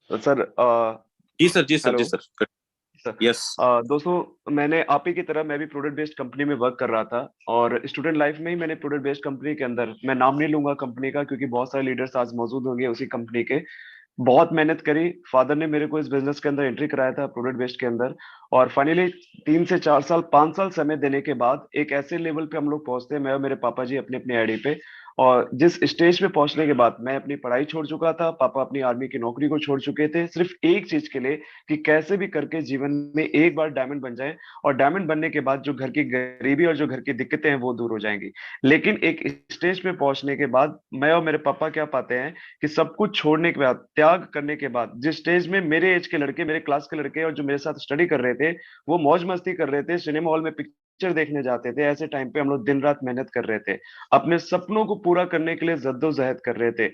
Sir जी sir, जी sir, hello जी sir. Sir. Yes. दोस्तों, मैंने आप ही की तरह मैं भी प्रोडक्ट बेस्ड कंपनी में वर्क कर रहा था। और स्टूडेंट लाइफ में ही मैंने प्रोडक्ट बेस्ड कंपनी के अंदर, मैं नाम नहीं लूंगा कंपनी का क्योंकि बहुत सारे लीडर्स आज मौजूद होंगे उसी कंपनी के, बहुत मेहनत करी। फादर ने मेरे को इस बिजनेस के अंदर एंट्री कराया था प्रोडक्ट बेस्ड के अंदर। और फाइनली 3 से 4 साल 5 साल समय देने के बाद एक ऐसे लेवल पे हम लोग पहुंचते हैं, मैं और मेरे पापा जी अपनी अपनी आईडी पे। और जिस स्टेज पे पहुंचने के बाद मैं अपनी पढ़ाई छोड़ चुका था, पापा अपनी आर्मी की नौकरी को छोड़ चुके थे, सिर्फ एक चीज के लिए कि कैसे भी करके जीवन में एक बार डायमंड बन जाए। और डायमंड बनने के बाद जो घर की गरीबी और जो घर की दिक्कतें हैं वो दूर हो जाएंगी। लेकिन एक स्टेज पे पहुंचने के बाद मैं और मेरे पापा क्या पाते हैं कि सब कुछ छोड़ने के बाद, त्याग करने के बाद, जिस स्टेज में मेरे एज के लड़के, मेरे क्लास के लड़के और जो मेरे साथ स्टडी कर रहे थे, वो मौज मस्ती कर रहे थे, सिनेमा हॉल में पिक्चर देखने जाते थे, ऐसे टाइम पे हम लोग दिन रात मेहनत कर रहे थे, अपने सपनों को पूरा करने के लिए जद्दोजहद कर रहे थे।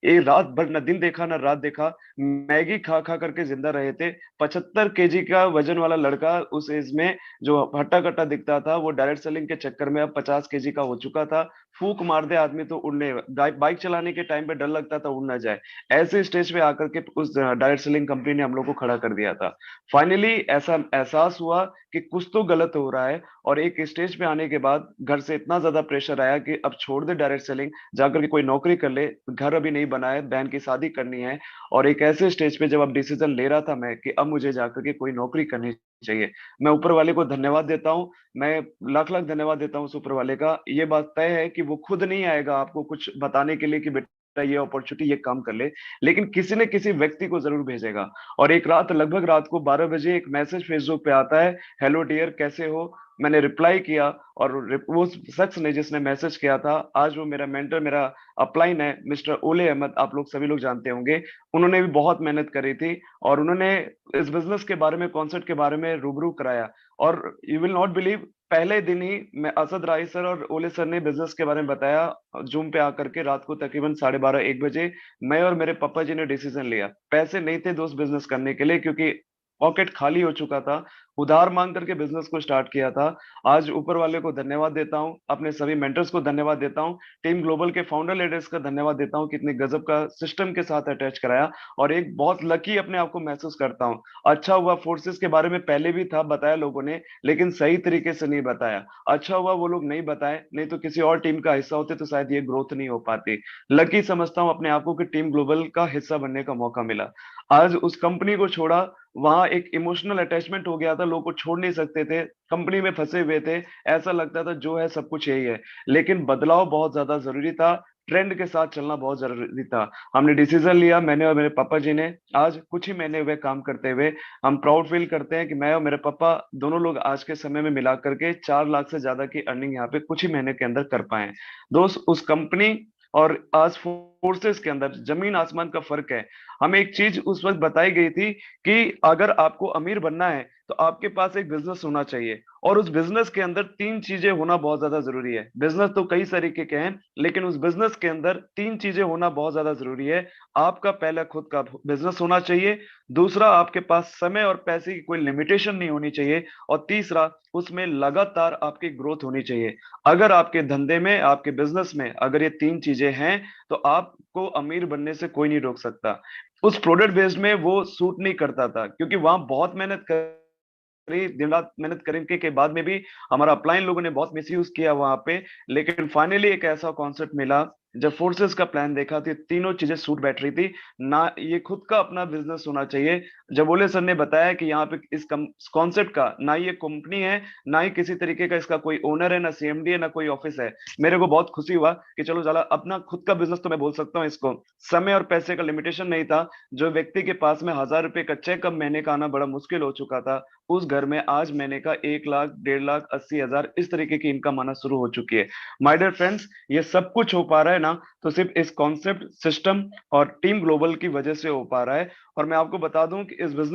एक रात भर न दिन देखा न रात देखा, मैगी खा खा करके जिंदा रहे थे। 75 केजी का वजन वाला लड़का उस एज में, जो हट्टा कट्टा दिखता था, वो डायरेक्ट सेलिंग के चक्कर में अब 50 केजी का हो चुका था। फूक मार दे आदमी तो उड़ने, बाइक चलाने के टाइम पे डर लगता था उड़ ना जाए। ऐसे स्टेज पे आकर के उस डायरेक्ट सेलिंग कंपनी ने हम लोग को खड़ा कर दिया था। फाइनली ऐसा एहसास हुआ कि कुछ तो गलत हो रहा है। और एक स्टेज पे आने के बाद घर से इतना ज्यादा प्रेशर आया कि अब छोड़ दे डायरेक्ट सेलिंग, जाकर के कोई नौकरी कर ले, घर अभी नहीं बना है, बहन की शादी करनी है। और एक ऐसे स्टेज पे जब अब डिसीजन ले रहा था मैं कि अब मुझे जाकर के कोई नौकरी करनी चाहिए, मैं ऊपर वाले को धन्यवाद देता हूँ। मैं लाख लाख धन्यवाद देता हूँ उस ऊपर वाले का। ये बात तय है कि वो खुद नहीं आएगा आपको कुछ बताने के लिए कि बेटा ये अपॉर्चुनिटी, ये काम कर ले, लेकिन किसी न किसी व्यक्ति को जरूर भेजेगा। और एक रात, लगभग रात को 12 बजे एक मैसेज फेसबुक पे आता है, हेलो डियर कैसे हो। मैंने रिप्लाई किया। और वो शख्स ने जिसने मैसेज किया था, आज वो मेरा मेंटर, मेरा अपलाइन है, मिस्टर ओले अहमद, आप लोग सभी लोग जानते होंगे। उन्होंने भी बहुत मेहनत करी थी। और उन्होंने इस बिजनेस के बारे में, कॉन्सेप्ट के बारे में रूबरू कराया। और यू विल नॉट बिलीव, पहले दिन ही मैं, असद राय सर और ओले सर ने बिजनेस के बारे में बताया, जूम पे आकर के रात को तकरीबन 12:30 1 बजे, मैं और मेरे पापा जी ने डिसीजन लिया। पैसे नहीं थे दोस्त बिजनेस करने के लिए क्योंकि पॉकेट खाली हो चुका था, उधार मांग करके बिजनेस को स्टार्ट किया था। आज ऊपर वाले को धन्यवाद देता हूँ, अपने सभी मेंटर्स को धन्यवाद देता हूँ, टीम ग्लोबल के फाउंडर लीडर्स का धन्यवाद देता हूँ, कितने गजब का सिस्टम के साथ अटैच कराया। और एक बहुत लकी अपने आप को महसूस करता हूँ। अच्छा हुआ फोर्सेस के बारे में पहले भी था बताया लोगों ने, लेकिन सही तरीके से नहीं बताया। अच्छा हुआ वो लोग नहीं बताए, नहीं तो किसी और टीम का हिस्सा होते तो शायद ये ग्रोथ नहीं हो पाती। लकी समझता हूँ अपने आप को कि टीम ग्लोबल का हिस्सा बनने का मौका मिला। आज उस कंपनी को छोड़ा, वहां एक इमोशनल अटैचमेंट हो गया था, लोग को छोड़ नहीं सकते थे, कंपनी में फंसे हुए थे। ऐसा लगता था जो है सब कुछ यही है। लेकिन बदलाव बहुत ज्यादा जरूरी था, ट्रेंड के साथ चलना बहुत जरूरी था। हमने डिसीजन लिया, मैंने और मेरे पापा जी ने। आज कुछ ही महीने हुए काम करते हुए, हम प्राउड फील करते हैं कि मैं और मेरे पापा दोनों लोग आज के समय में मिला करके 4 लाख से ज्यादा की अर्निंग यहाँ पे कुछ ही महीने के अंदर कर पाए हैं। दोस्त, उस कंपनी और आज फोर्सेस के अंदर जमीन आसमान का फर्क है। हमें एक चीज उस वक्त बताई गई थी कि अगर आपको अमीर बनना है तो आपके पास एक बिजनेस होना चाहिए। और उस बिजनेस के अंदर 3 चीजें होना बहुत ज्यादा जरूरी है। बिजनेस तो कई तरीके के हैं, लेकिन उस बिजनेस के अंदर 3 चीजें होना बहुत ज्यादा जरूरी है। आपका पहला खुद का बिजनेस होना चाहिए, दूसरा आपके पास समय और पैसे की कोई लिमिटेशन नहीं होनी चाहिए, और तीसरा उसमें लगातार आपकी ग्रोथ होनी चाहिए। अगर आपके धंधे में, आपके बिजनेस में अगर ये 3 चीजें हैं, तो आपको अमीर बनने से कोई नहीं रोक सकता। उस प्रोडक्ट बेस्ड में वो सूट नहीं करता था क्योंकि वहां बहुत मेहनत करी, दिन रात मेहनत करने के बाद में भी हमारा अपलाइन लोगों ने बहुत मिसयूज किया वहां पे। लेकिन फाइनली एक ऐसा कॉन्सेप्ट मिला, जब फोर्सेस का प्लान देखा तो ये तीनों चीजें सूट बैठ रही थी। ना ये खुद का अपना बिजनेस होना चाहिए, जब बोले सर ने बताया कि यहाँ पे इस कॉन्सेप्ट का ना ये कंपनी है, ना ही किसी तरीके का इसका कोई ओनर है, ना सीएमडी है, ना कोई ऑफिस है, मेरे को बहुत खुशी हुआ कि चलो जरा अपना खुद का बिजनेस तो मैं बोल सकता हूँ इसको। समय और पैसे का लिमिटेशन नहीं था। जो व्यक्ति के पास में 1,000 रुपए का चेक अब महीने का आना बड़ा मुश्किल हो चुका था, उस घर में आज महीने का 1 लाख, 1.5 लाख, 80,000 इस तरीके की इनकम आना शुरू हो चुकी है। माय डियर फ्रेंड्स, ये सब कुछ हो पा रहा है ना, तो सिर्फ इस कॉन्सेप्ट, सिस्टम और टीम ग्लोबल की वजह से हो पा रहा है। और मैं आपको बता दूं कि इस बिजनेस